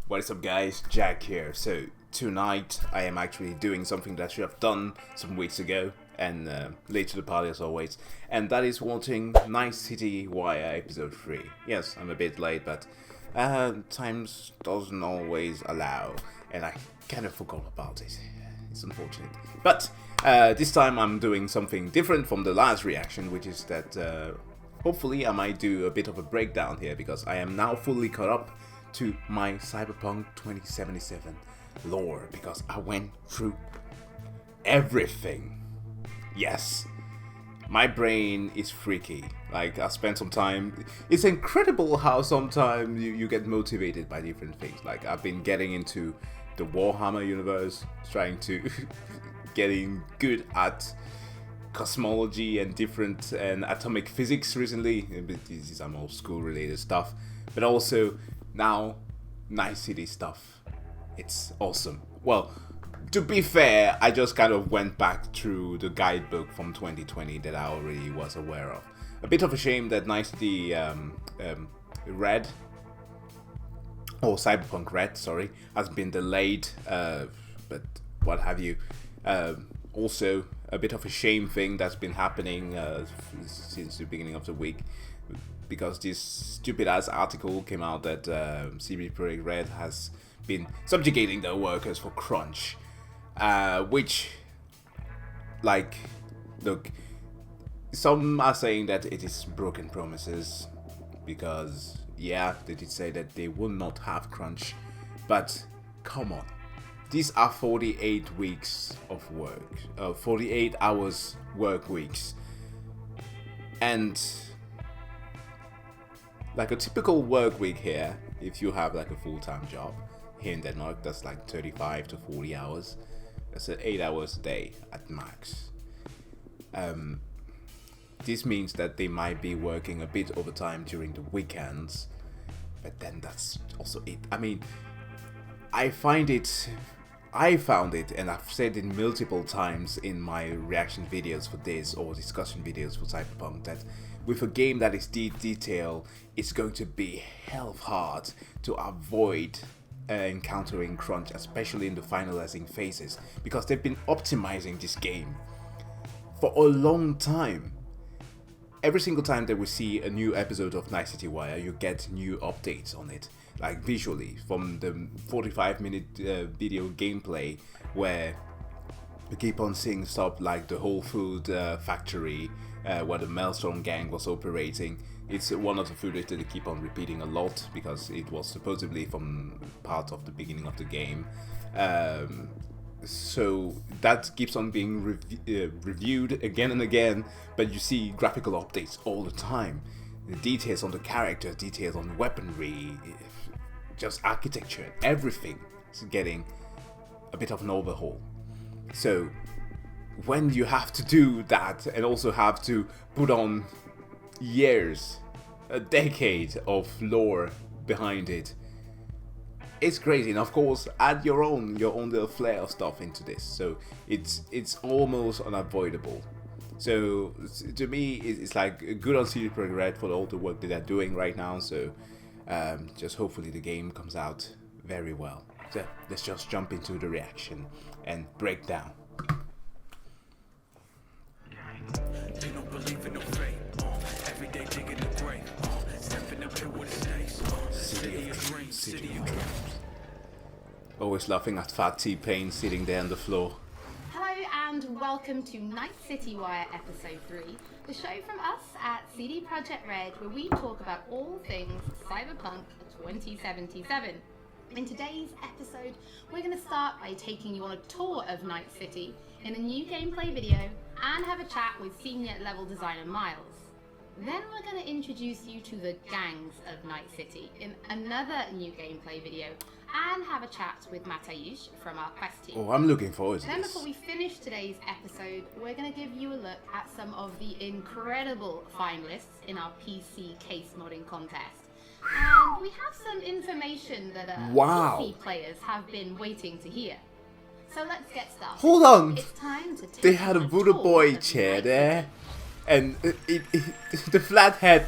What's up guys, Jack here. So tonight I am actually doing something that I should have done some weeks ago and late to the party as always, and that is watching Night City Wire episode 3. Yes, I'm a bit late, but times doesn't always allow and I kind of forgot about it. It's unfortunate. But this time I'm doing something different from the last reaction, which is that hopefully I might do a bit of a breakdown here because I am now fully caught up to my Cyberpunk 2077 lore because I went through everything. Yes, my brain is freaky. Like, I spent some time. It's incredible how sometimes you get motivated by different things. Like, I've been getting into the Warhammer universe, trying to getting good at cosmology and different and atomic physics recently. This is some old school related stuff, but also now Night City stuff. It's awesome. Well, to be fair, I just kind of went back through the guidebook from 2020 that I already was aware of. A bit of a shame that Night City Red, or Cyberpunk Red, sorry, has been delayed, but what have you. Also, a bit of a shame thing that's been happening since the beginning of the week, because this stupid ass article came out that Cyberpunk Red has been subjugating their workers for crunch, which, like, look, some are saying that it is broken promises because, yeah, they did say that they will not have crunch, but come on, these are 48 weeks of work, 48 hours work weeks, and like a typical work week here, if you have like a full-time job here in Denmark, that's like 35 to 40 hours. That's 8 hours a day at max. This means that they might be working a bit overtime during the weekends, but then that's also it. I mean, I found it, and I've said it multiple times in my reaction videos for this or discussion videos for Cyberpunk, that with a game that is detailed, it's going to be hell hard to avoid encountering crunch, especially in the finalizing phases, because they've been optimizing this game for a long time. Every single time that we see a new episode of Night City Wire, you get new updates on it, like visually, from the 45-minute video gameplay where you keep on seeing stuff like the Whole Food factory where the Maelstrom gang was operating. It's one of the footage that they keep on repeating a lot because it was supposedly from part of the beginning of the game. So that keeps on being reviewed again and again, but you see graphical updates all the time. The details on the characters, details on weaponry, just architecture, everything is getting a bit of an overhaul. So when you have to do that and also have to put on years, a decade of lore behind it, it's crazy. And of course, add your own little flair of stuff into this, so it's almost unavoidable. So to me, it's like good on Cyberpunk Red for all the work that they're doing right now. So just hopefully the game comes out very well. So let's just jump into the reaction and breakdown. They don't believe in no fate. Every day digging the grave. Stepping up here with the stakes. City of dreams, city of dreams. Always laughing at Fat T-Pain sitting there on the floor. Hello and welcome to Night City Wire episode 3, the show from us at CD Projekt Red, where we talk about all things Cyberpunk 2077. In today's episode, we're going to start by taking you on a tour of Night City in a new gameplay video and have a chat with senior level designer Miles. Then we're going to introduce you to the gangs of Night City in another new gameplay video and have a chat with Mateusz from our quest team. Oh, I'm looking forward to Then this. before we finish today's episode, we're going to give you a look at some of the incredible finalists in our PC case modding contest. And we have some information that PC players have been waiting to hear. So let's get started. Hold on! It's time to take They had a Voodoo Boy chair there, and the flathead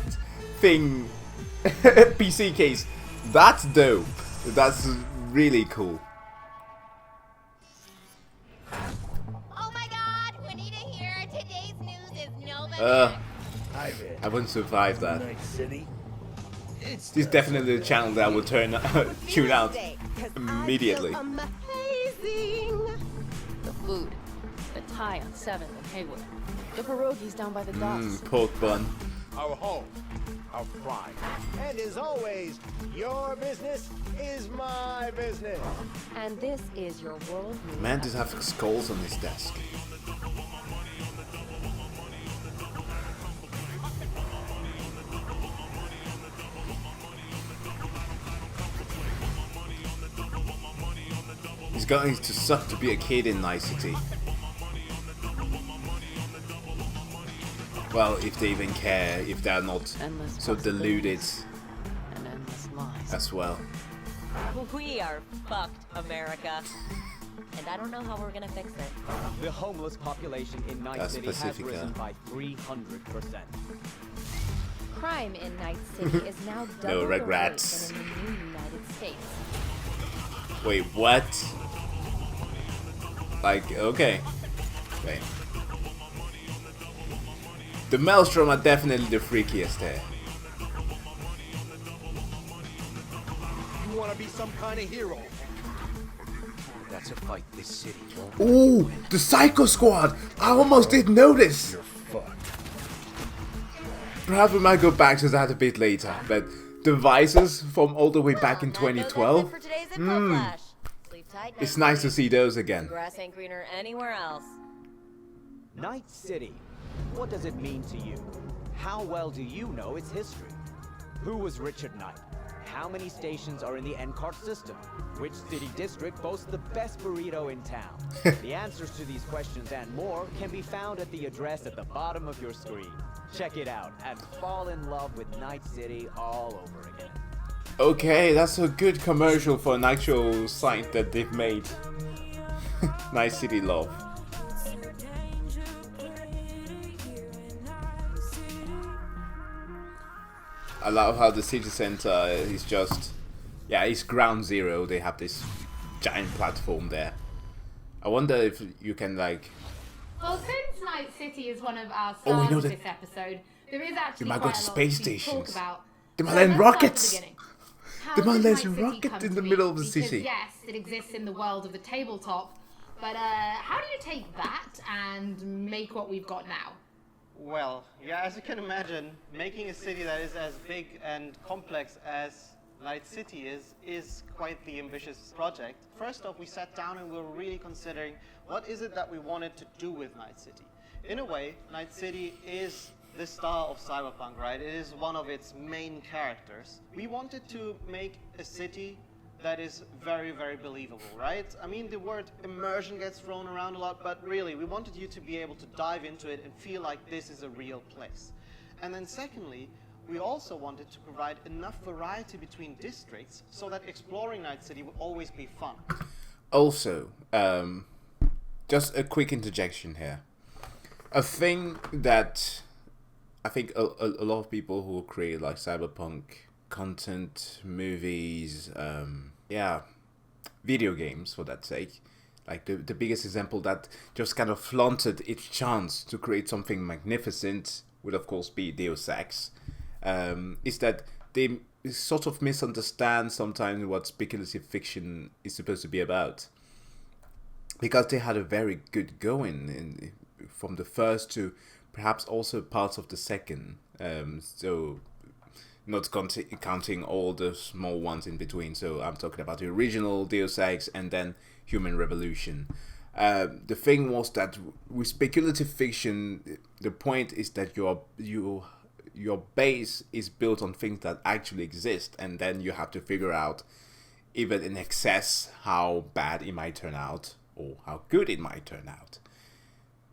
thing PC case. That's dope. That's really cool. Oh my god, we need to hear today's news is Nova. I wouldn't survive that. Night City. This is definitely the channel that I will tune out immediately. Amazing. The food. The Thai on 7th and Haywood. The pierogies down by the docks. Pork bun. Our home. Our pride. And as always, your business is my business. And this is your world news. Man does have skulls on his desk. It's going to suck to be a kid in Night City. Well, if they even care, if they're not Endless so deluded and endless lies. as well. We are fucked, America. And I don't know how we're gonna fix it. The homeless population in Night That's City has Pacifica. risen by 300%. Crime in Night City is now double the regrets. rate than in the new United States. Wait, what? Like, okay. Wait. The Maelstrom are definitely the freakiest here. You want to be some kind of hero? That's a fight this city won't Ooh, the Psycho Squad! I almost didn't notice! You're fucked. Perhaps we might go back to that a bit later, but devices from all the way back in Well, Nando, 2012? That's it for today's info flash. Sleep tight, It's Night nice to City. see those again. Grass ain't greener anywhere else. Night City. What does it mean to you? How well do you know its history? Who was Richard Knight? How many stations are in the NCART system? Which city district boasts the best burrito in town? The answers to these questions and more can be found at the address at the bottom of your screen. Check it out and fall in love with Night City all over again. Okay, that's a good commercial for an actual site that they've made. Nice City Love. I love how the city center is just, yeah, it's ground zero. They have this giant platform there. I wonder if you can like. Well, since Night City is one of our Oh, we stars know of that- this episode, there is actually might quite go to a lot space to stations. talk about. They might So land let's start at the rockets. beginning. How They might did land Night a City rocket come in to the be? middle of the Because, city. yes, it exists in the world of the tabletop, but how do you take that and make what we've got now? Well, yeah, as you can imagine, making a city that is as big and complex as Night City is quite the ambitious project. First off, we sat down and we were really considering what is it that we wanted to do with Night City. In a way, Night City is the star of Cyberpunk, right? It is one of its main characters. We wanted to make a city that is very, very believable, right? I mean, the word immersion gets thrown around a lot, but really, we wanted you to be able to dive into it and feel like this is a real place. And then secondly, we also wanted to provide enough variety between districts so that exploring Night City would always be fun. Also, just a quick interjection here. A thing that I think a lot of people who create like cyberpunk content, movies, video games for that sake, like the biggest example that just kind of flaunted its chance to create something magnificent would of course be Deus Ex, is that they sort of misunderstand sometimes what speculative fiction is supposed to be about. Because they had a very good going from the first to perhaps also parts of the second. So not counting all the small ones in between. So I'm talking about the original Deus Ex and then Human Revolution. The thing was that with speculative fiction, the point is that your base is built on things that actually exist, and then you have to figure out, even in excess, how bad it might turn out or how good it might turn out.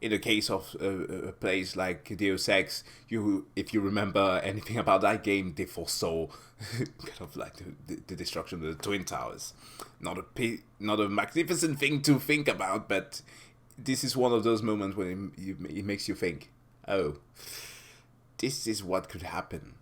In the case of a place like Deus Ex, if you remember anything about that game, they foresaw kind of like the destruction of the Twin Towers. Not a magnificent thing to think about, but this is one of those moments when it makes you think, oh, this is what could happen.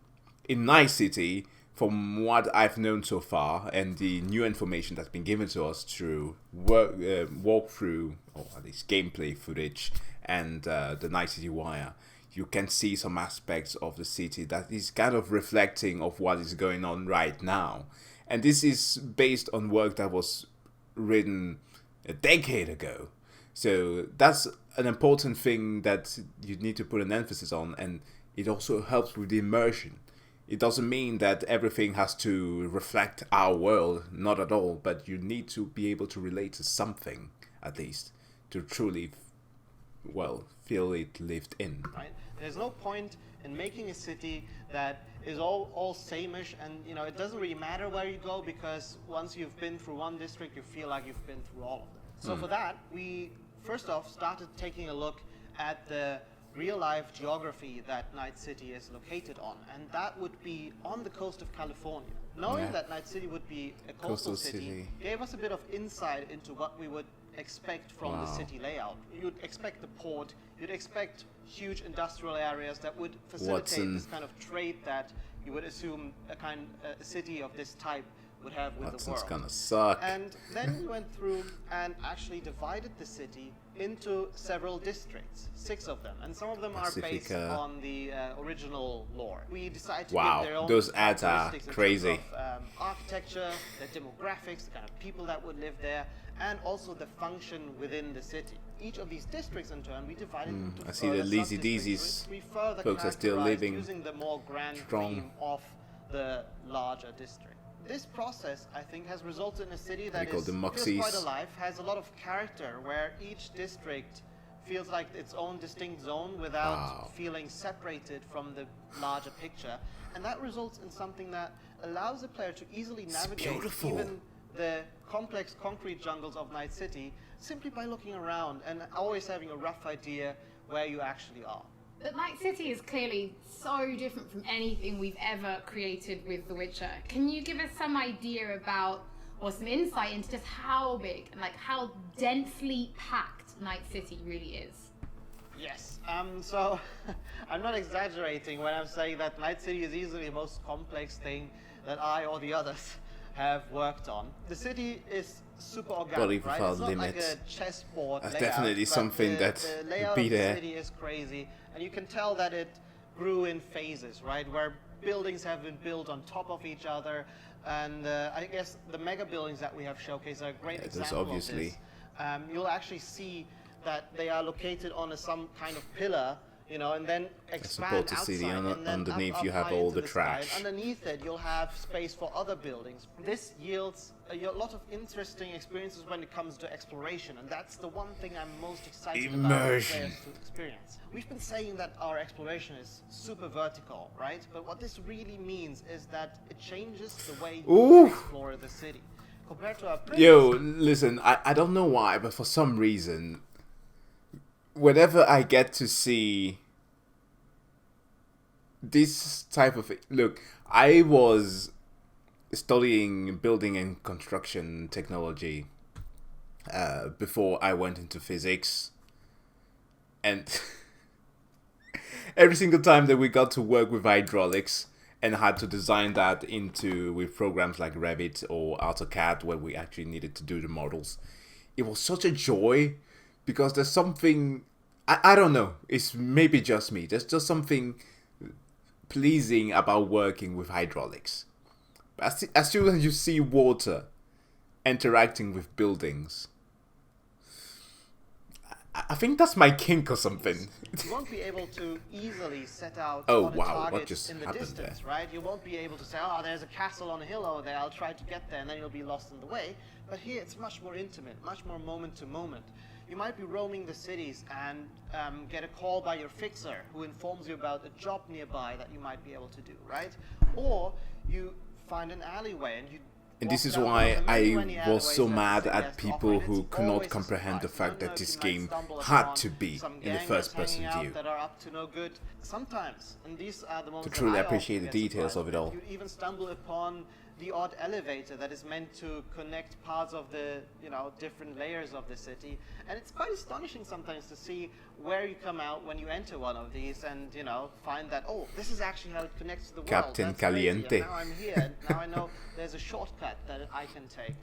in Night City, from what I've known so far, and the new information that's been given to us through walkthrough, or at least gameplay footage, and the Night City Wire, you can see some aspects of the city that is kind of reflecting of what is going on right now. And this is based on work that was written a decade ago. So that's an important thing that you need to put an emphasis on, and it also helps with the immersion. It doesn't mean that everything has to reflect our world, not at all, but you need to be able to relate to something, at least, to truly, well, feel it lived in. Right? There's no point in making a city that is all same-ish, and you know, it doesn't really matter where you go, because once you've been through one district, you feel like you've been through all of them. So for that, we first off started taking a look at the real-life geography that Night City is located on, and that would be on the coast of California. Knowing that Night City would be a coastal city gave us a bit of insight into what we would expect from the city layout. You'd expect the port, you'd expect huge industrial areas that would facilitate this kind of trade that you would assume a city of this type would have with the world. Gonna suck. And then we went through and actually divided the city into several districts, 6 of them, and some of them are based on the original lore. We decided to give their own those ads are crazy. In terms of, architecture, the demographics, the kind of people that would live there, and also the function within the city. Each of these districts, in turn, we divided into I see the Lazy Daisies folks are still living using the more grand theme of the larger district. This process, I think, has resulted in a city that feels quite alive, has a lot of character, where each district feels like its own distinct zone without feeling separated from the larger picture. And that results in something that allows the player to easily navigate even the complex concrete jungles of Night City simply by looking around and always having a rough idea where you actually are. But Night City is clearly so different from anything we've ever created with The Witcher. Can you give us some idea about, or some insight into just how big and like how densely packed Night City really is? Yes, so I'm not exaggerating when I'm saying that Night City is easily the most complex thing that I or the others have worked on. The city is super organic, right? It's not like a chessboard That's layout, definitely something that the layout of the city is crazy, and you can tell that it grew in phases, right? Where buildings have been built on top of each other, and I guess the mega buildings that we have showcased are a great example of this. You'll actually see that they are located on some kind of pillar, you know, and then expand outside, and then underneath up you have high all into the sky. trash. Underneath it, you'll have space for other buildings. This yields a lot of interesting experiences when it comes to exploration, and that's the one thing I'm most excited about players to experience. We've been saying that our exploration is super vertical, right? But what this really means is that it changes the way you explore the city. Compared to our previous listen, I don't know why, but for some reason, whenever I get to see this type of... Look, I was studying building and construction technology before I went into physics. And every single time that we got to work with hydraulics and had to design that with programs like Revit or AutoCAD, where we actually needed to do the models, it was such a joy, because there's something, I don't know, it's maybe just me, there's just something pleasing about working with hydraulics. As soon as you see water interacting with buildings, I think that's my kink or something. You won't be able to easily set out oh what a wow, target what just in the happened distance, there? right? You won't be able to say, oh, there's a castle on a hill over there, I'll try to get there, and then you'll be lost in the way. But here it's much more intimate, much more moment to moment. You might be roaming the cities and get a call by your fixer who informs you about a job nearby that you might be able to do, right? Or you find an alleyway and you... And this is why I was so mad at people who could not comprehend the fact that this game had to be in the first-person view. That are up to no good sometimes, and these are the moments to truly that I appreciate often the get details surprised. of it all. You even stumble upon the odd elevator that is meant to connect parts of the, different layers of the city. And it's quite astonishing sometimes to see where you come out when you enter one of these and, find that, oh, this is actually how it connects to the Captain world. That's crazy. Caliente. And now I'm here, and now I know there's a shortcut that I can take.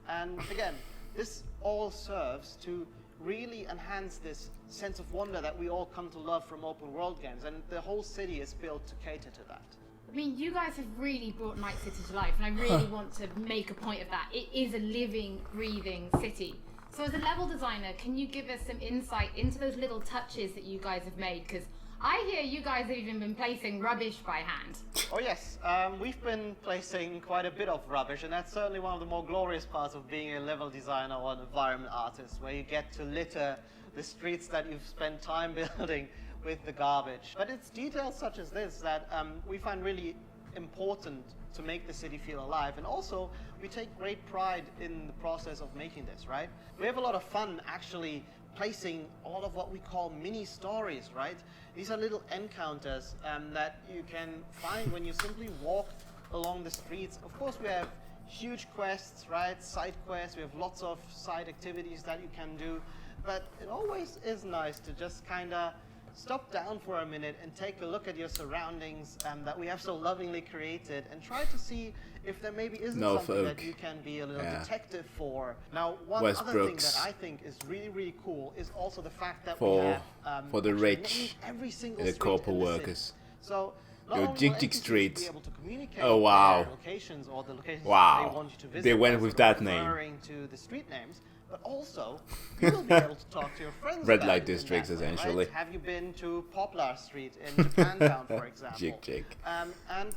And again, this all serves to really enhance this sense of wonder that we all come to love from open world games, and the whole city is built to cater to that. I mean, you guys have really brought Night City to life, and I really want to make a point of that. It is a living, breathing city. So as a level designer, can you give us some insight into those little touches that you guys have made? Because I hear you guys have even been placing rubbish by hand. Oh yes, we've been placing quite a bit of rubbish, and that's certainly one of the more glorious parts of being a level designer or an environment artist, where you get to litter the streets that you've spent time building with the garbage. But it's details such as this that we find really important to make the city feel alive, and also we take great pride in the process of making this, right? We have a lot of fun actually placing all of what we call mini stories, right? These are little encounters that you can find when you simply walk along the streets. Of course, we have huge quests, right? Side quests, we have lots of side activities that you can do, but it always is nice to just kind of stop down for a minute and take a look at your surroundings that we have so lovingly created, and try to see if there maybe isn't something that you can be a little detective for. Now, one other thing that I think is really, really cool is also the fact that we have for the rich, every single the corporate workers. So your Jig Street. Be able to communicate oh wow! Locations or the locations wow. they want you to visit. They went with that name. Referring to the street names. But also, you will be able to talk to your friends. Red light districts, essentially. Right? Have you been to Poplar Street in Japantown, for example? Jig. And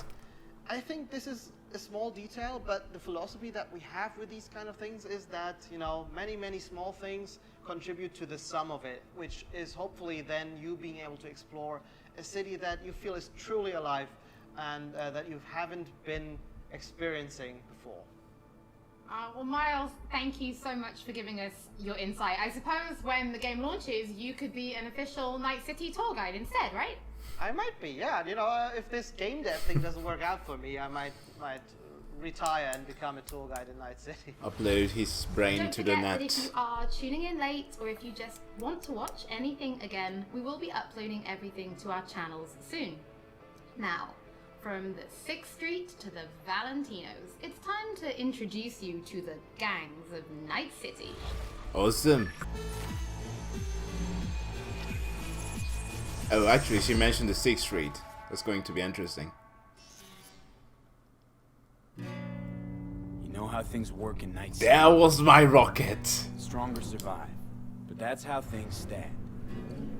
I think this is a small detail, but the philosophy that we have with these kind of things is that, many, many small things contribute to the sum of it, which is hopefully then you being able to explore a city that you feel is truly alive and that you haven't been experiencing before. Well, Miles, thank you so much for giving us your insight. I suppose when the game launches, you could be an official Night City tour guide instead, right? I might be, yeah. If this game dev thing doesn't work out for me, I might retire and become a tour guide in Night City. Upload his brain to the net. Don't forget that if you are tuning in late, or if you just want to watch anything again, we will be uploading everything to our channels soon. Now, from the 6th Street to the Valentinos, it's time to introduce you to the gangs of Night City. Awesome. Oh, actually, she mentioned the 6th Street. That's going to be interesting. You know how things work in Night City. There was my rocket. Stronger survive, but that's how things stand.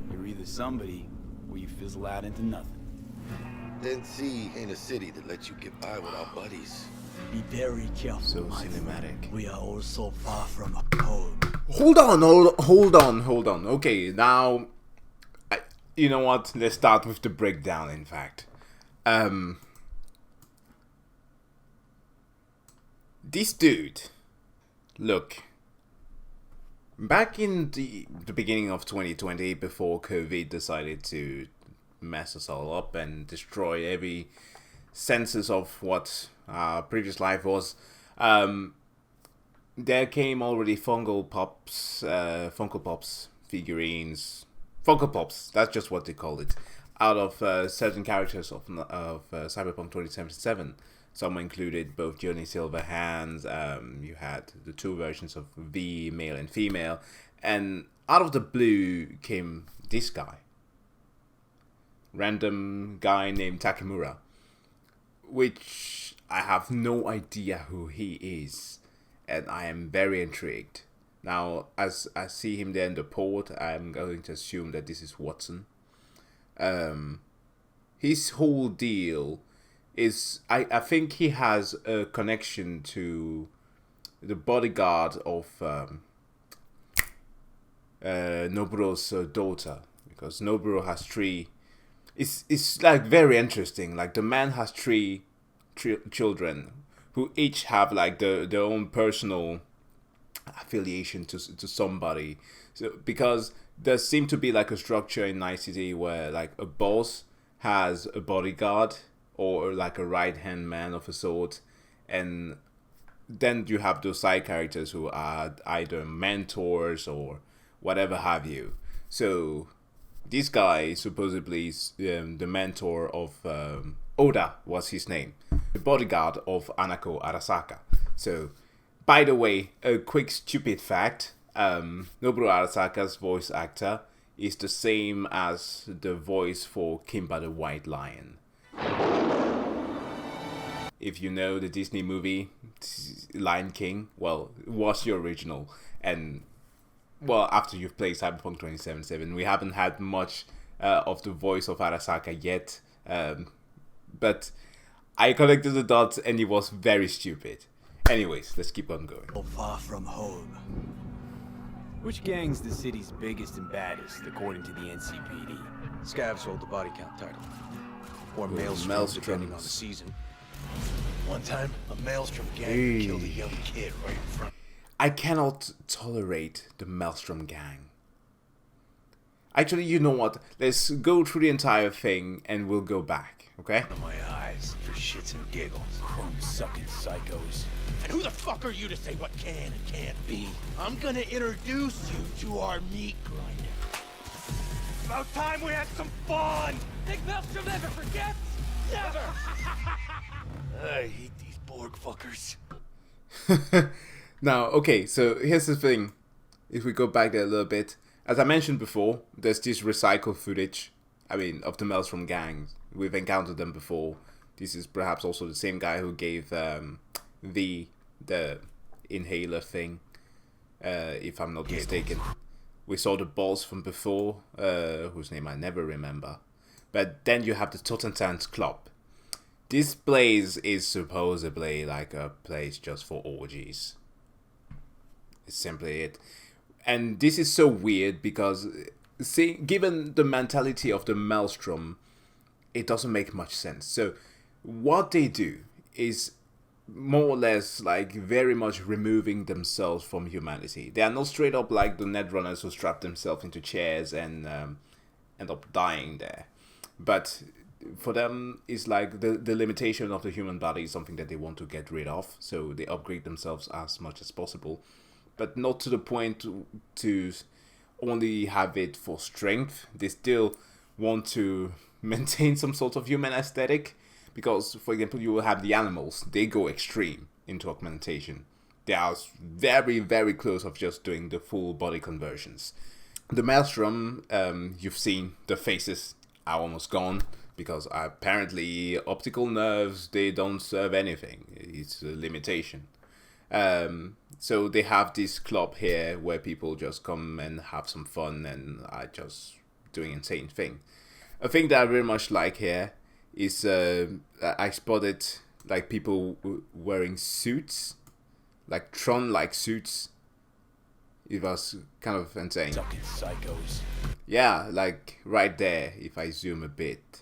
You're either somebody, or you fizzle out into nothing. Then C ain't a city that lets you get by without buddies. Be very careful. So cinematic. We are all so far from a code. Hold on. Okay, now, you know what? Let's start with the breakdown. In fact, this dude, look. Back in the beginning of 2020, before COVID decided to mess us all up and destroy every senses of what our previous life was, there came already Funko Pops figurines, Funko Pops, that's just what they called it, out of certain characters of Cyberpunk 2077. Some included both Johnny Silverhands, you had the two versions of V, male and female, and out of the blue came this guy. Random guy named Takemura, which I have no idea who he is, and I am very intrigued. Now, as I see him there in the port, I'm going to assume that this is Watson. His whole deal is, I think he has a connection to the bodyguard of Noburo's daughter, because Noburo has three. It's like very interesting. Like the man has three children who each have like their own personal affiliation to somebody. So because there seemed to be like a structure in Night City where like a boss has a bodyguard or like a right hand man of a sort, and then you have those side characters who are either mentors or whatever have you. So this guy supposedly is the mentor of Oda was his name, the bodyguard of Anako Arasaka. So, by the way, a quick stupid fact, Noboru Arasaka's voice actor is the same as the voice for Kimba the White Lion. If you know the Disney movie Lion King, well, it was the original. And, well, after you've played Cyberpunk 2077, we haven't had much of the voice of Arasaka yet. But I connected the dots and it was very stupid. Anyways, let's keep on going. Far from home. Which gang's the city's biggest and baddest, according to the NCPD? Scavs hold the body count title. Or Maelstrom, depending on the season. One time, a Maelstrom gang killed a young kid right in front. I cannot tolerate the Maelstrom gang. Actually, you know what? Let's go through the entire thing and we'll go back, okay? My eyes for shits and giggles. Chrome-sucking psychos. And who the fuck are you to say what can and can't be? I'm gonna introduce you to our meat grinder. About time we had some fun! Think Maelstrom never forgets? Never! I hate these Borg fuckers. Now, okay, so here's the thing. If we go back there a little bit, as I mentioned before, there's this recycled footage, of the Maelstrom gang. We've encountered them before. This is perhaps also the same guy who gave the inhaler thing, if I'm not mistaken. We saw the boss from before, whose name I never remember. But then you have the Totentanz Club. This place is supposedly like a place just for orgies. It's simply it. And this is so weird because, see, given the mentality of the Maelstrom, it doesn't make much sense. So what they do is more or less like very much removing themselves from humanity. They are not straight up like the Netrunners who strap themselves into chairs and end up dying there. But for them, it's like the limitation of the human body is something that they want to get rid of. So they upgrade themselves as much as possible. But not to the point to only have it for strength. They still want to maintain some sort of human aesthetic. Because, for example, you will have the animals. They go extreme into augmentation. They are very, very close of just doing the full body conversions. The Maelstrom, you've seen the faces are almost gone. Because apparently optical nerves, they don't serve anything. It's a limitation. So they have this club here where people just come and have some fun and are just doing insane thing. A thing that I very much like here is I spotted like people wearing suits, like Tron-like suits. It was kind of insane. Fucking psychos. Yeah, like right there. If I zoom a bit,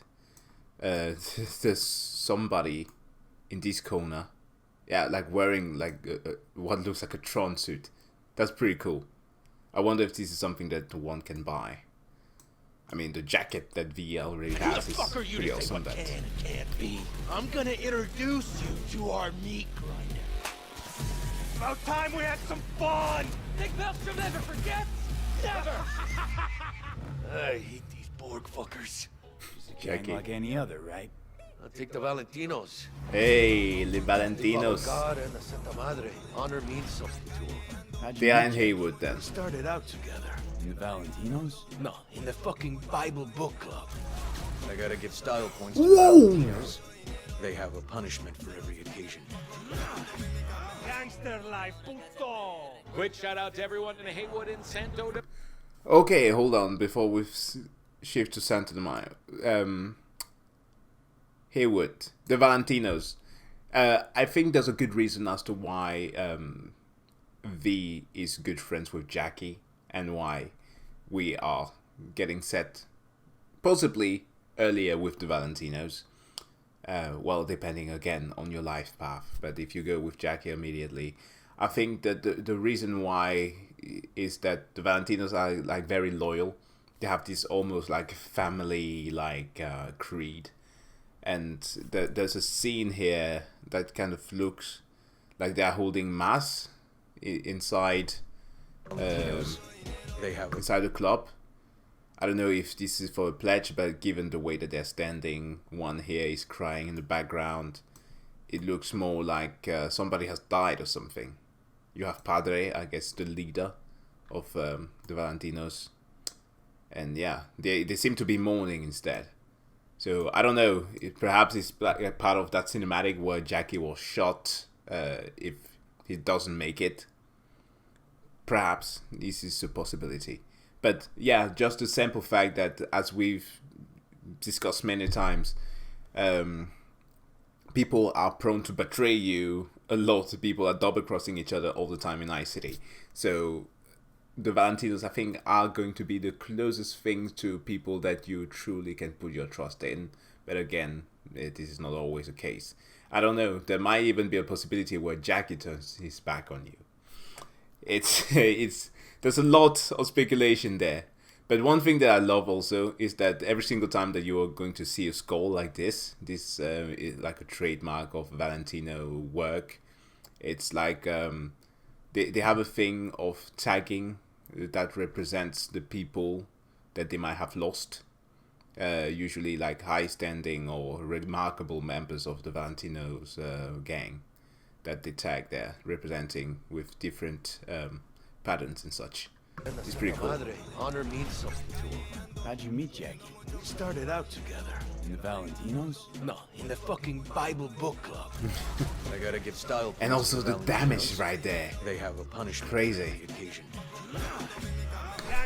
there's somebody in this corner. Yeah, like wearing like what looks like a Tron suit. That's pretty cool. I wonder if this is something that one can buy. I mean, the jacket that V already has is pretty awesome. What can and can't be? I'm gonna introduce you to our meat grinder. About time we had some fun! Think Maelstrom never forgets? Never! I hate these Borg fuckers. It's a gang like any other, right? I'll take the Valentinos. Hey, the The Valentinos. God and the Santa Madre. Honor means something to them. They are in Haywood then. We started out together. In the Valentinos? No, in the fucking Bible book club. I gotta give style points Whoa! to Valentinos. They have a punishment for every occasion. Gangster life, puto! Quick shout out to everyone in Haywood and Santo de... Okay, hold on before we shift to Santa Maria. Haywood, the Valentinos. I think there's a good reason as to why V is good friends with Jackie and why we are getting set possibly earlier with the Valentinos. Well, depending again on your life path, but if you go with Jackie immediately, I think that the reason why is that the Valentinos are like very loyal. They have this almost like family like creed. and there's a scene here that kind of looks like they're holding mass inside inside the club. I don't know if this is for a pledge, but given the way that they're standing, one here is crying in the background. It looks more like somebody has died or something. You have Padre, I guess the leader of the Valentinos. And yeah, they seem to be mourning instead. So I don't know, perhaps it's like part of that cinematic where Jackie was shot if he doesn't make it. Perhaps this is a possibility. But yeah, just the simple fact that, as we've discussed many times, people are prone to betray you. A lot of people are double-crossing each other all the time in Night City. So the Valentinos, I think, are going to be the closest thing to people that you truly can put your trust in. But again, this is not always the case. I don't know. There might even be a possibility where Jackie turns his back on you. There's a lot of speculation there. But one thing that I love also is that every single time that you are going to see a skull like this is like a trademark of Valentino work. It's like they have a thing of tagging that represents the people that they might have lost. Usually like high-standing or remarkable members of the Valentinos gang that they tag there, representing with different patterns and such. It's pretty cool. Honor means something to him. How'd you meet Jackie? We started out together. In the Valentinos? No, in the fucking Bible book club. I gotta give style. And also the damage right there. They have a punishment. Crazy.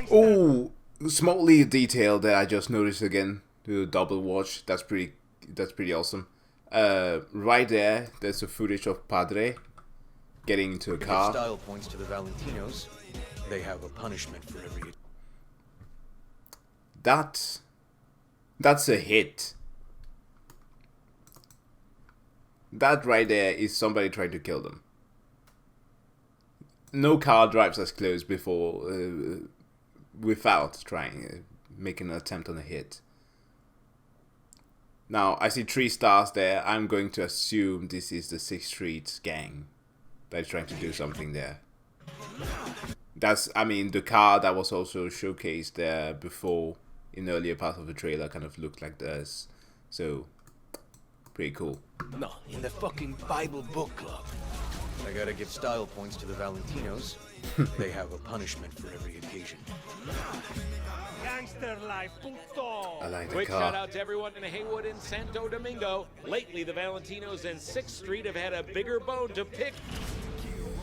Oh, small little detail that I just noticed again. The double watch. That's pretty awesome. Right there, there's a footage of Padre getting into a car. Style points to the Valentinos. They have a punishment for every. That's a hit. That right there is somebody trying to kill them. No car drives as close before without making an attempt on a hit. Now I see 3 stars there. I'm going to assume this is the 6th Street gang that is trying to do something there. The car that was also showcased there before in the earlier part of the trailer kind of looked like this. So, pretty cool. No, in the fucking Bible book club. I gotta give style points to the Valentinos. They have a punishment for every occasion. Gangster life, puto. I like the Quick car. shout out to everyone in Haywood and Santo Domingo. Lately, the Valentinos and 6th Street have had a bigger bone to pick.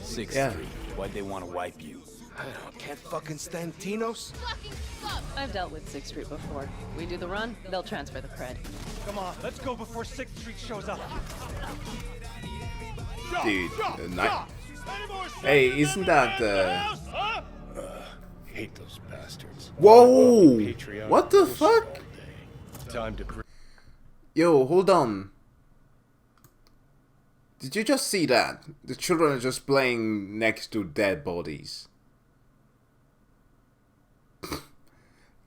6th Street. Why'd they want to wipe you? I can't fucking stand Tinos. I've dealt with 6th Street before. We do the run, they'll transfer the cred. Come on, let's go before 6th Street shows up. Dude, hey, isn't that Hate those bastards. Whoa! What the fuck? Time to. Yo, hold on. Did you just see that? The children are just playing next to dead bodies.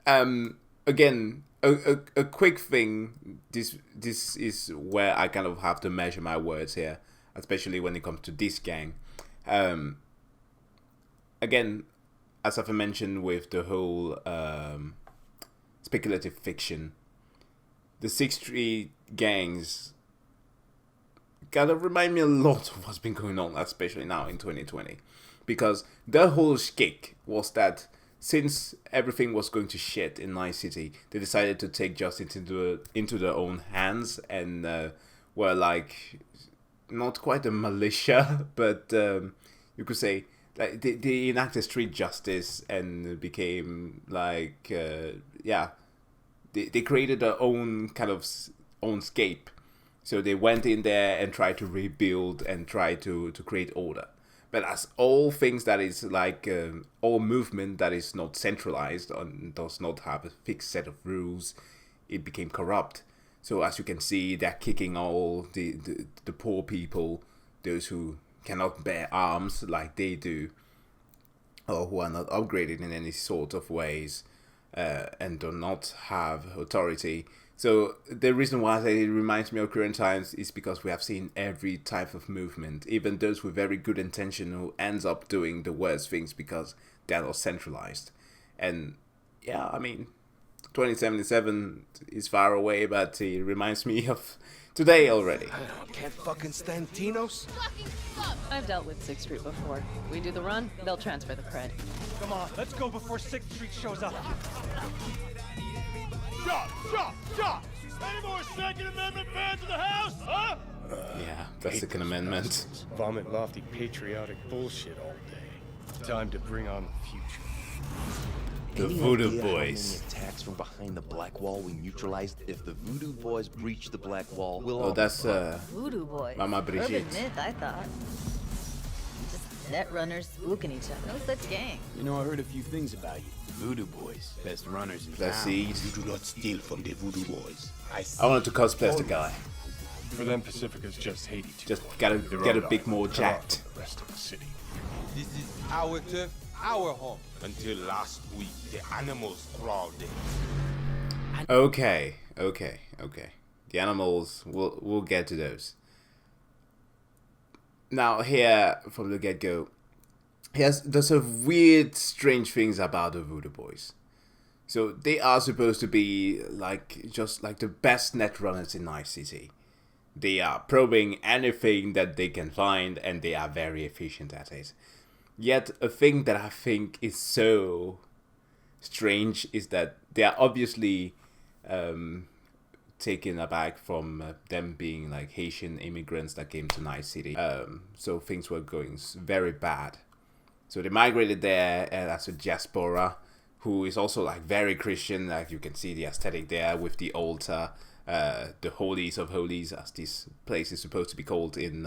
Again, a quick thing. This is where I kind of have to measure my words here, especially when it comes to this gang. Again, as I've mentioned with the whole speculative fiction, the 6th Street gangs kind of remind me a lot of what's been going on, especially now in 2020. Because the whole shtick was that since everything was going to shit in Night City, they decided to take justice into their own hands and were like, not quite a militia, but you could say, like they enacted street justice and became like, they created their own kind of own scape. So they went in there and tried to rebuild and try to create order. But as all things that is like, all movement that is not centralized and does not have a fixed set of rules, it became corrupt. So as you can see, they're kicking all the poor people, those who cannot bear arms like they do, or who are not upgraded in any sort of ways, and do not have authority. So the reason why it reminds me of current times is because we have seen every type of movement, even those with very good intention who ends up doing the worst things because they're not centralized. And yeah, I mean, 2077 is far away, but it reminds me of today already. Can't fucking stand Tinos? I've dealt with 6th Street before. We do the run, they'll transfer the cred. Come on, let's go before 6th Street shows up. Shot! Any more Second Amendment fans in the house, huh? Yeah, the Second Amendment. Vomit lofty patriotic bullshit all day. Time to bring on the future. The Any Voodoo idea Boys. How many attacks from behind the black wall we neutralized? If the Voodoo Boys breach the black wall, we'll all that's Voodoo Boys. Mama Brigitte. Urban myth, I thought. Just net runners spooking each other. No such gang. You know, I heard a few things about you. Voodoo Boys, best runners in Let's town. see. You do not steal from the Voodoo Boys. I wanted to cosplay as the guy. For them, Pacificas just hate each Just other. gotta Their get a own bit island, more cut off jacked. from the rest of the city. This is our turf, our home. Until last week, the animals crawled in. Okay. The animals, we'll get to those. Now here, from the get-go, there's a weird, strange things about the Voodoo Boys. So they are supposed to be just like the best net runners in Night City. They are probing anything that they can find, and they are very efficient at it. Yet a thing that I think is so strange is that they are obviously taken aback from them being like Haitian immigrants that came to Night City. So things were going very bad. So they migrated there as a diaspora, who is also like very Christian. Like you can see the aesthetic there with the altar, the holies of holies, as this place is supposed to be called in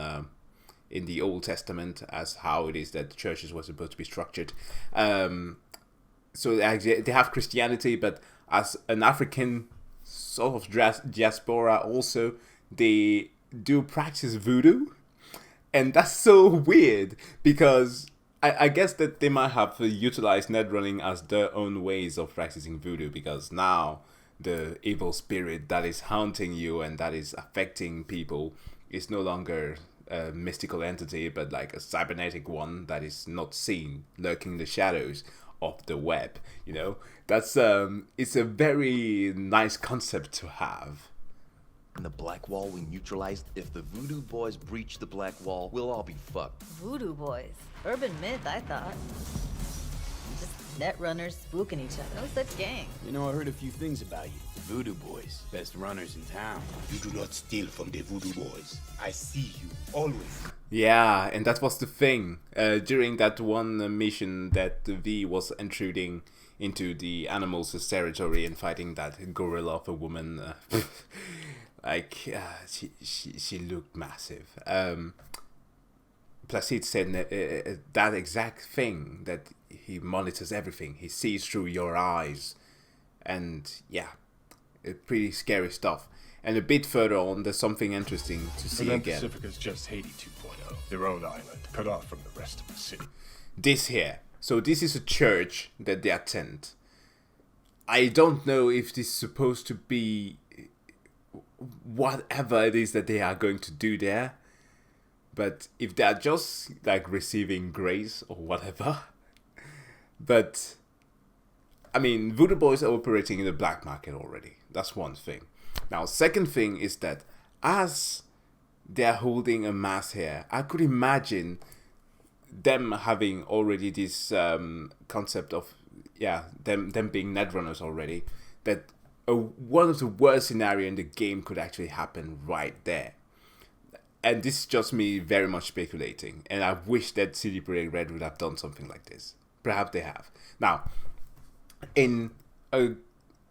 the Old Testament, as how it is that the churches were supposed to be structured. So they have Christianity, but as an African sort of diaspora also, they do practice voodoo. And that's so weird, because I guess that they might have utilized netrunning as their own ways of practicing voodoo, because now the evil spirit that is haunting you and that is affecting people is no longer a mystical entity, but like a cybernetic one that is not seen, lurking in the shadows of the web. You know, that's it's a very nice concept to have. In the black wall we neutralized. If the Voodoo Boys breach the black wall, we'll all be fucked. Voodoo Boys. Urban myth, I thought. Just net runners spooking each other. No such gang. You know, I heard a few things about you. Voodoo Boys, best runners in town. You do not steal from the Voodoo Boys. I see you, always. Yeah, and that was the thing. During that one mission that the V was intruding into the animals' territory and fighting that gorilla of a woman, she looked massive. Placide said that exact thing, that he monitors everything. He sees through your eyes. And yeah, pretty scary stuff. And a bit further on, there's something interesting to see again. Pacificas just Haiti 2.0, their own island, cut off from the rest of the city. This here. So this is a church that they attend. I don't know if this is supposed to be whatever it is that they are going to do there. But if they are just like receiving grace or whatever. But I mean, Voodoo Boys are operating in the black market already. That's one thing. Now, second thing is that as they're holding a mass here, I could imagine them having already this concept of, them being netrunners already, that one of the worst scenario in the game could actually happen right there. And this is just me very much speculating, and I wish that CD Projekt Red would have done something like this. Perhaps they have. Now, in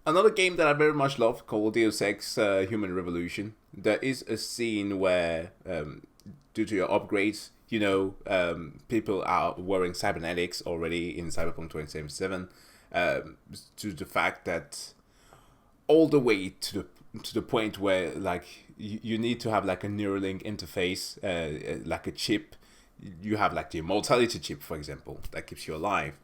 another game that I very much love called Deus Ex Human Revolution, there is a scene where, due to your upgrades, people are wearing cybernetics already in Cyberpunk 2077, to the fact that all the way to the point where like you need to have like a Neuralink interface, like a chip. You have like the immortality chip, for example, that keeps you alive.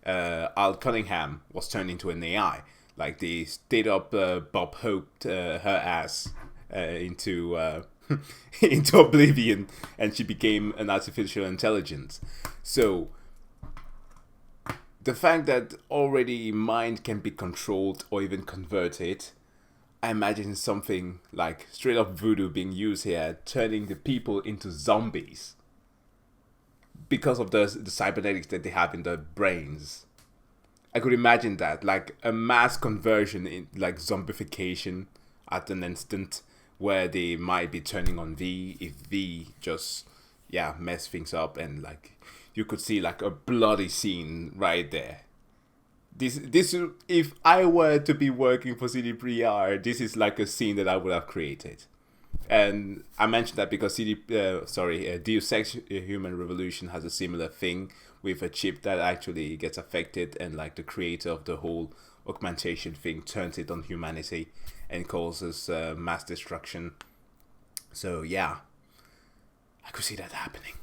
Al Cunningham was turned into an AI. Like they stayed up Bob Hope her ass into into oblivion, and she became an artificial intelligence. So the fact that already mind can be controlled or even converted, I imagine something like straight up voodoo being used here, turning the people into zombies because of the cybernetics that they have in their brains. I could imagine that, like a mass conversion, in like zombification at an instant, where they might be turning on V if V just mess things up, and like you could see like a bloody scene right there. This if I were to be working for CD3R, this is like a scene that I would have created. And I mentioned that because Deus Ex Human Revolution has a similar thing with a chip that actually gets affected, and like the creator of the whole augmentation thing turns it on humanity and causes mass destruction. So yeah, I could see that happening.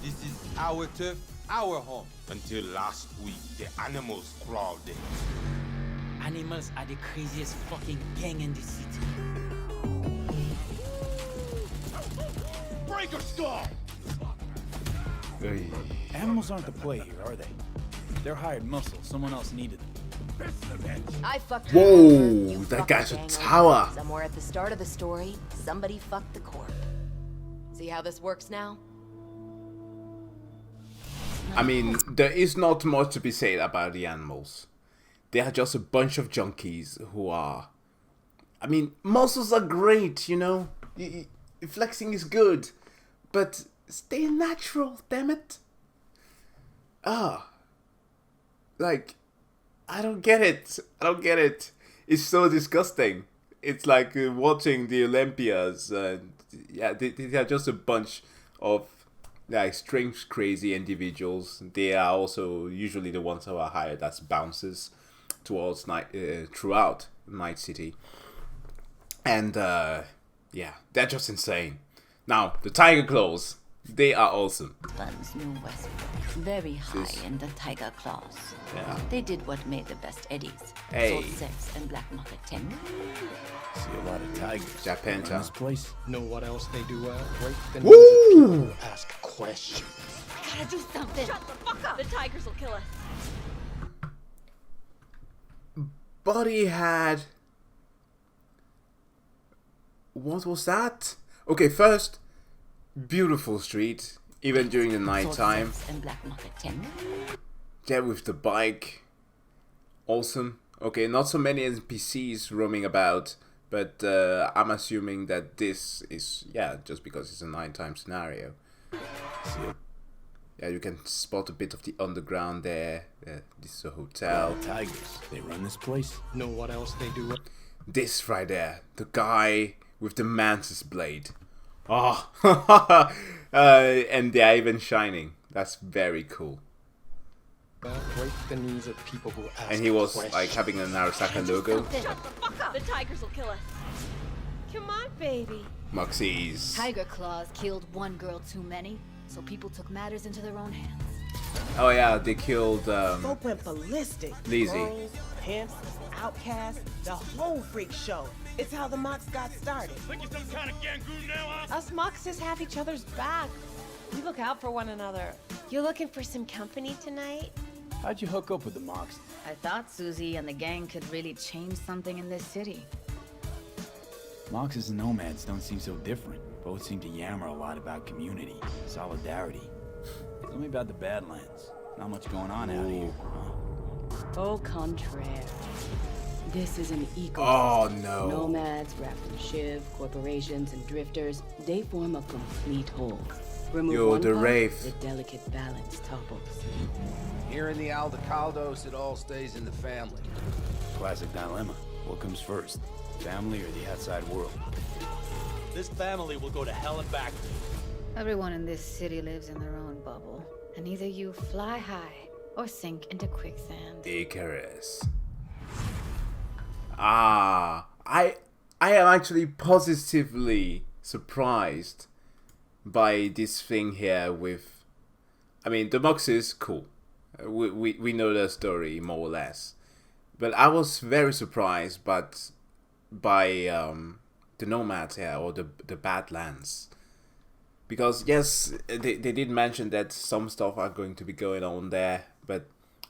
This is our turf, our home. Until last week, the animals crawled in. Animals are the craziest fucking gang in the city. Break her skull! Animals aren't the play here, are they? They're hired muscle. Someone else needed them. I fucked Whoa, her over, you that fucked guy's the a gang tower. over. Somewhere at the start of the story, somebody fucked the corp. See how this works now? I mean, there is not much to be said about the animals. They are just a bunch of junkies who are... I mean, muscles are great, you know? Flexing is good. But stay natural, damn it. Like, I don't get it. I don't get it. It's so disgusting. It's like watching the Olympias. Yeah, they are just a bunch of like strange, crazy individuals. They are also usually the ones who are hired as bouncers towards throughout Night City. And yeah, they're just insane. Now, the Tiger Claws, they are awesome. Badlands, New Westbrook, very high in the Tiger Claws. Yeah. They did what made the best eddies. Hey. Sold sex and black market tech. See a lot of tigers. Japan in this place. Know what else they do well? Break the Woo! news of people who ask questions. I gotta do something. Shut the fuck up. The tigers will kill us. Buddy had... What was that? Okay, first, beautiful street, even during the night time. And black market tech. There with the bike, awesome. Okay, not so many NPCs roaming about, but I'm assuming that this is, just because it's a nighttime scenario. Yeah, you can spot a bit of the underground there. This is a hotel. Tigers, they run this place. Know what else they do well? This right there, the guy with the mantis blade. Oh, and they're even shining. That's very cool. Break the knees of people who ask And he was questions. like having an Arasaka logo. Shut the fuck up. The tigers will kill us. Come on, baby. Moxes. Tiger Claws killed one girl too many, so people took matters into their own hands. Oh yeah, they killed Folk went ballistic. Lizzie. Girls, pimps, outcasts, the whole freak show. It's how the Mox got started. Think you're some kind of gangoon now, huh? Us Moxes have each other's back. We look out for one another. You looking for some company tonight? How'd you hook up with the Mox? I thought Susie and the gang could really change something in this city. Moxes and nomads don't seem so different. Both seem to yammer a lot about community, solidarity. Tell me about the Badlands. Not much going on out here, huh? Au contraire. This is an ecosystem. Oh, no. Nomads, wrapped in shiv, corporations, and drifters, they form a complete whole. Remove one the part, Wraith. the delicate balance topples. Here in the Aldecaldos, it all stays in the family. Classic dilemma. What comes first? Family or the outside world? This family will go to hell and back. Everyone in this city lives in their own bubble, and either you fly high or sink into quicksand. Icarus. I am actually positively surprised by this thing here with... I mean, the Moxes, cool. We know their story, more or less. But I was very surprised by the nomads here, or the Badlands. Because yes, they did mention that some stuff are going to be going on there, but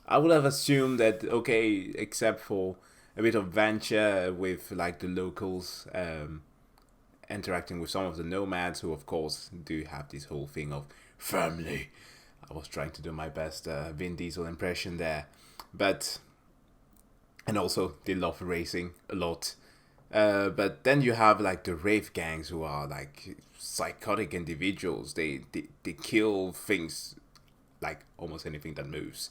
I would have assumed that, okay, except for a bit of venture with like the locals, interacting with some of the nomads, who of course do have this whole thing of family. I was trying to do my best Vin Diesel impression there, and also they love racing a lot. But then you have like the rave gangs, who are like psychotic individuals. They kill things, like almost anything that moves.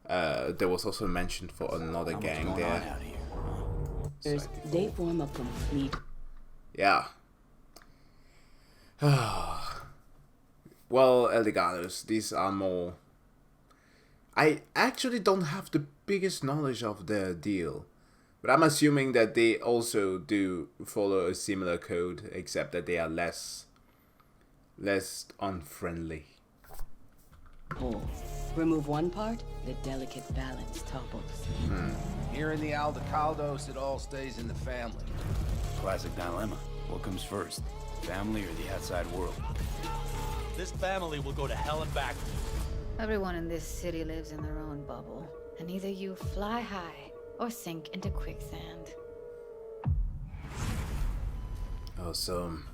There was also mentioned for another gang there. They form a complete. Yeah. Well, Eldiganos, these are more... I actually don't have the biggest knowledge of their deal, but I'm assuming that they also do follow a similar code, except that they are less unfriendly. Remove one part, the delicate balance topples. Here in the Aldecaldos, it all stays in the family. Classic dilemma. What comes first, family or the outside world? This family will go to hell and back. Everyone in this city lives in their own bubble, and either you fly high or sink into quicksand. Awesome.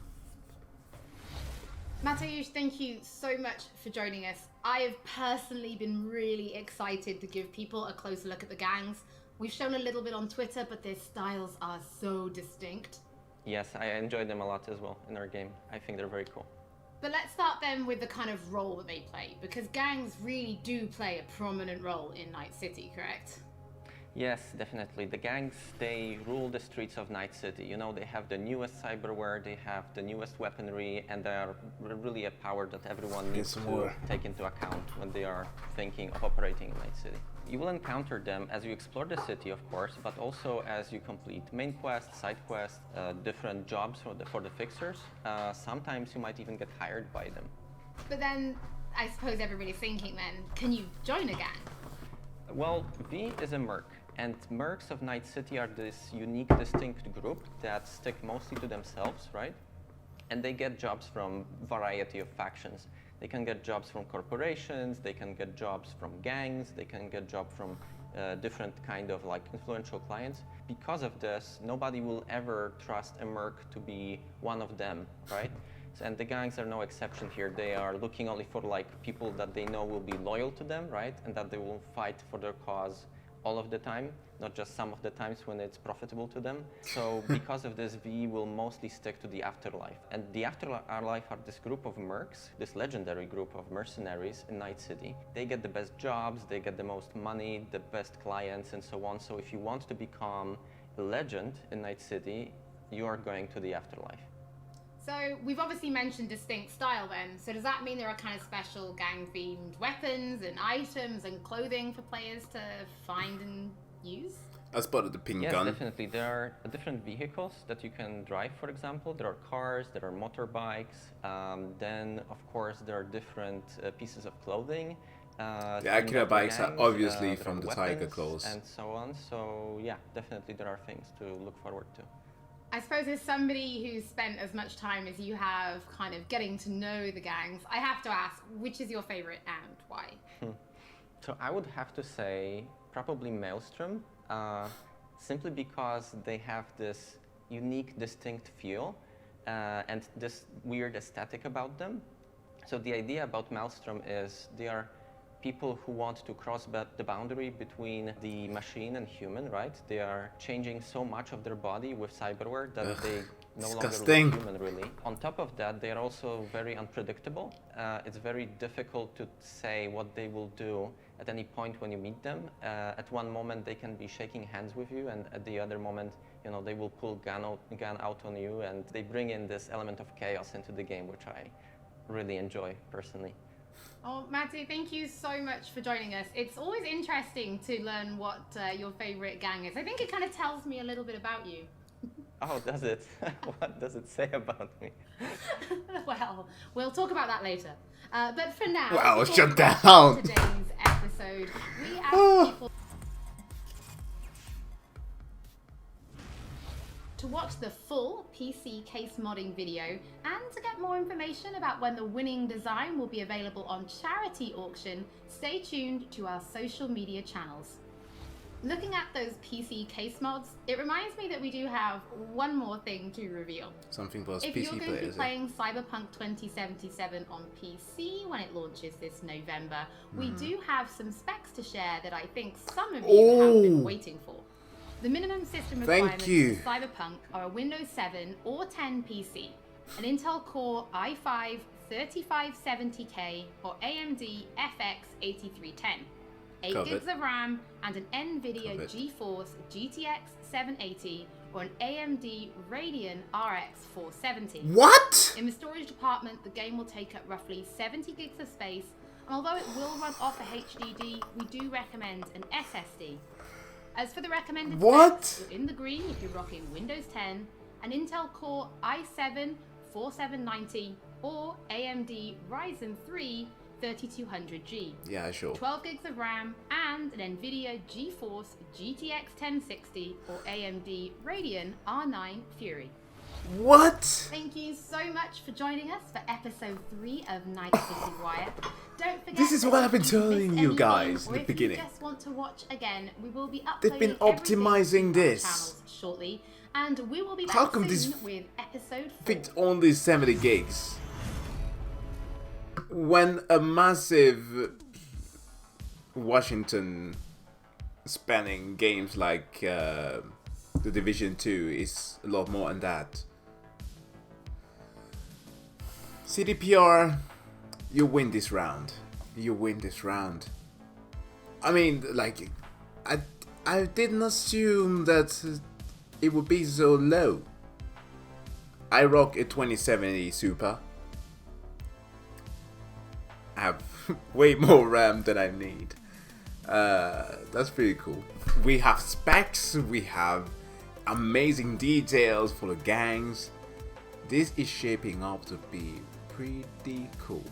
Mateusz, thank you so much for joining us. I have personally been really excited to give people a closer look at the gangs. We've shown a little bit on Twitter, but their styles are so distinct. Yes, I enjoyed them a lot as well in our game. I think they're very cool. But let's start then with the kind of role that they play, because gangs really do play a prominent role in Night City, correct? Yes, definitely. The gangs, they rule the streets of Night City. You know, they have the newest cyberware, they have the newest weaponry, and they are really a power that everyone needs to take into account when they are thinking of operating in Night City. You will encounter them as you explore the city, of course, but also as you complete main quests, side quests, different jobs for the fixers. Sometimes you might even get hired by them. But then, I suppose everybody's thinking then, can you join a gang? Well, V is a merc, and mercs of Night City are this unique, distinct group that stick mostly to themselves, right? And they get jobs from variety of factions. They can get jobs from corporations, they can get jobs from gangs, they can get jobs from different kind of like influential clients. Because of this, nobody will ever trust a merc to be one of them, right? And the gangs are no exception here. They are looking only for like people that they know will be loyal to them, right? And that they will fight for their cause all of the time, not just some of the times when it's profitable to them. So because of this, V will mostly stick to the afterlife. And the afterlife are this group of mercs, this legendary group of mercenaries in Night City. They get the best jobs, they get the most money, the best clients, and so on. So if you want to become a legend in Night City, you are going to the afterlife. So we've obviously mentioned distinct style then. So does that mean there are kind of special gang-themed weapons and items and clothing for players to find and use? I spotted the pink yes, gun. Definitely. There are different vehicles that you can drive, for example. There are cars, there are motorbikes. Then, of course, there are different pieces of clothing. The Akira bikes are obviously from the Tiger Claws. And so on. So, yeah, definitely there are things to look forward to. I suppose as somebody who's spent as much time as you have kind of getting to know the gangs, I have to ask, which is your favorite and why? So I would have to say probably Maelstrom, simply because they have this unique, distinct feel and this weird aesthetic about them. So the idea about Maelstrom is they are people who want to cross the boundary between the machine and human, right? They are changing so much of their body with cyberware that they no longer look human, really. On top of that, they are also very unpredictable. It's very difficult to say what they will do at any point when you meet them. At one moment, they can be shaking hands with you, and at the other moment, you know, they will pull gun out on you, and they bring in this element of chaos into the game, which I really enjoy personally. Oh, Matty, thank you so much for joining us. It's always interesting to learn what your favorite gang is. I think it kind of tells me a little bit about you. Oh, does it? What does it say about me? Well, we'll talk about that later. But for now, wow, shut down. Today's episode, we asked people. watch the full PC case modding video and to get more information about when the winning design will be available on charity auction, stay tuned to our social media channels. Looking at those PC case mods, it reminds me that we do have one more thing to reveal. Something for us If PC you're going to be players. playing Cyberpunk 2077 on PC when it launches this November, we do have some specs to share that I think some of you have been waiting for. The minimum system requirements for Cyberpunk are a Windows 7 or 10 PC, an Intel Core i5 3570K or AMD FX 8310, 8 gigs of RAM, and an NVIDIA GeForce GTX 780 or an AMD Radeon RX 470. What? In the storage department, the game will take up roughly 70 gigs of space, and although it will run off a HDD, we do recommend an SSD. As for the recommended specs, you're in the green if you're rocking Windows 10, an Intel Core i7 4790 or AMD Ryzen 3 3200G. Yeah, sure. 12 gigs of RAM and an NVIDIA GeForce GTX 1060 or AMD Radeon R9 Fury. What? Thank you so much for joining us for episode 3 of Night City Wire. Don't forget, This is what I've been telling you guys in the if beginning. you just want to watch again, we will be uploading They've been optimizing this. channels shortly, and we will be back How come soon this with episode 4. fit only 70 gigs? When a massive Washington spanning games like The Division 2 is a lot more than that. CDPR, you win this round. You win this round. I mean, like, I didn't assume that it would be so low. I rock a 2070 Super. I have way more RAM than I need. That's pretty cool. We have specs, we have amazing details for the gangs. This is shaping up to be pretty cool.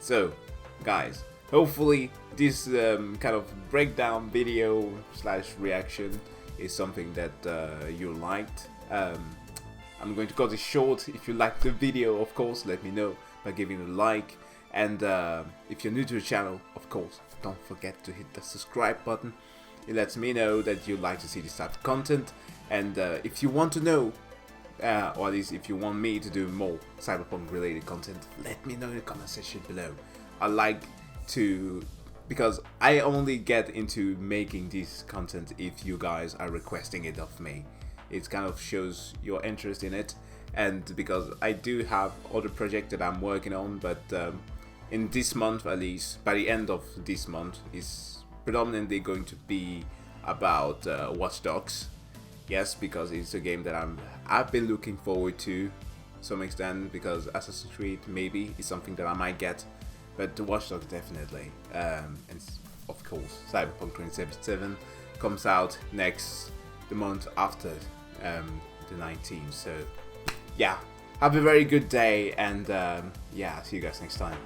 So, guys, hopefully this kind of breakdown video / reaction is something that you liked. I'm going to cut it short. If you liked the video, of course, let me know by giving it a like. And if you're new to the channel, of course, don't forget to hit the subscribe button. It lets me know that you like to see this type of content. And if you want to know, or at least if you want me to do more Cyberpunk related content, let me know in the comment section below. I like to, because I only get into making this content if you guys are requesting it of me. It kind of shows your interest in it. And because I do have other projects that I'm working on, but in this month at least, by the end of this month, is predominantly going to be about Watch Dogs. Yes, because it's a game that I've been looking forward to some extent, because Assassin's Creed maybe is something that I might get, but the Watch Dogs definitely. And of course, Cyberpunk 2077 comes out the month after the 19th. So yeah, have a very good day, and yeah, see you guys next time.